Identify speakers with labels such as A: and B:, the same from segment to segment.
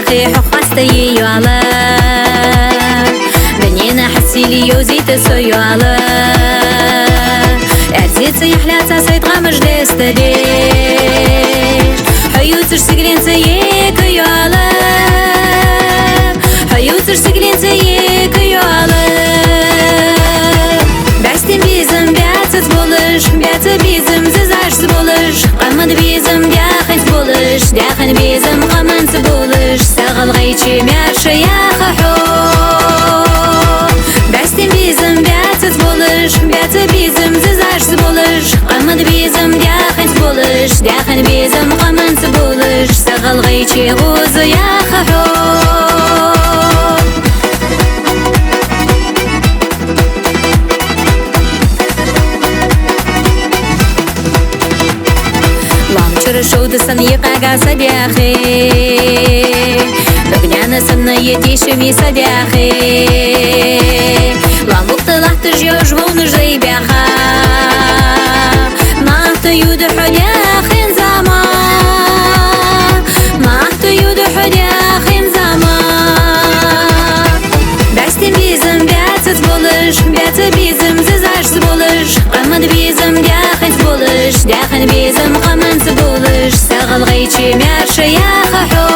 A: بياخي حخستي يوالا بنينا حسيلي يوزيت سيوالا أرزيت يحلاتا سيد غامش دستدي حيوتش سجلين زيك يوالا حيوتش سجلين زيك يوالا بعستين بيزم بيعتت بولش بيعت بيزم ززعش تبولش قمد بيزم بياخن تبولش داخن بيزم قمن تبولش ساغل غيتشي ميارش يا خحو بعستين بيزم بيعتت بولش بيعت بيزم ززعش تبولش قمد بيزم بياخن تبولش داخن بيزم قمن تبولش ساغل غيتشي غوز يا خحو شود سنيقا قاسا بياخي بقنانا سنة يتيشمي سبياخي لاموقت لحت جيوش ونجري بياخا ماهت يود حلياخين زاما ماهت يود حلياخين زاما بعستين بيزم بيعتت بولش بيعت بيزم ززعش تبولش قمد بيزم بياخن تبولش داخن بيزم قمن تبولش ساغل غيتشي ميارش يا خحو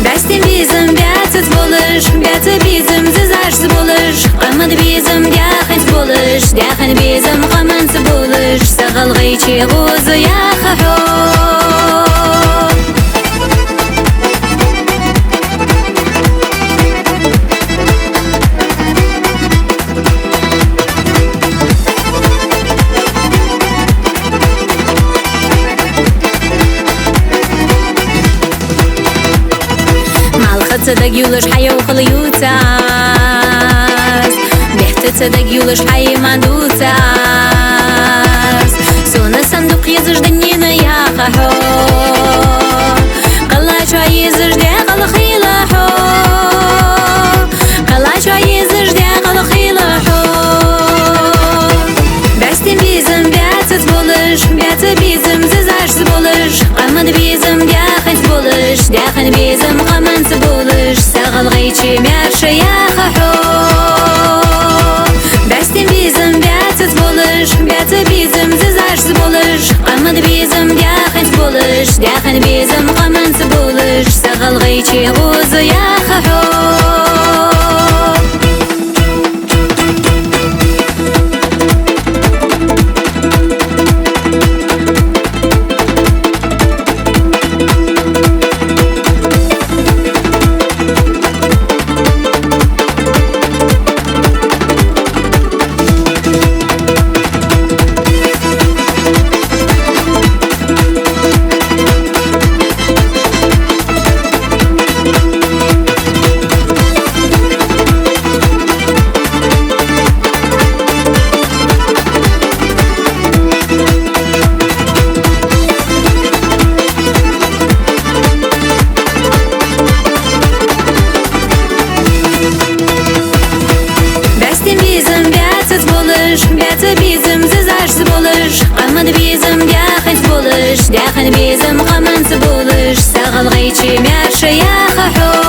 A: بعستين بيزم بيعتت بولش بيعت بيزم ززعش تبولش قمد بيزم بياخن تبولش داخن بيزم قمن تبولش ساغل غيتشي غوز يا خحو تصدق يولش حي وخليوتاس بيحت تصدق يولش حي ماندوتاس سونا صندوق يزج دنينا يا خحو قلا شو يزج داخل خيلاحو قلا شو يزج داخل خيلاحو بعستين بيزم بيعتت بولش بيعت بيزم ززعش تبولش قمد بيزم داخل تبولش داخل بيزم قمن تبولش ساغل غيتشي ميارش يا خحو بعستين بيزم بيعتت بولش بيعت بيزم ززعش تبولش قمد بيزم داخل تبولش داخل بيزم قمن تبولش ساغل غيتشي غوز يا خحو بيعت بيزم ززعش تبولش قمد بيزم داخل تبولش داخل بيزم قمن تبولش ساغل غيتشي ميارش يا خحو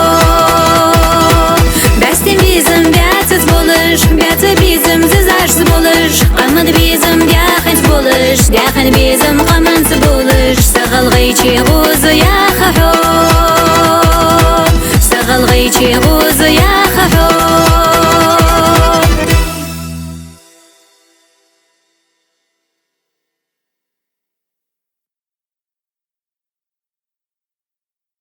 A: بعستين بيزم بيعت تبولش بيعت بيزم ززعش تبولش قمد بيزم داخل تبولش داخل بيزم قمن تبولش ساغل غيتشي غوز يا خحو ساغل غيتشي غوز يا خحو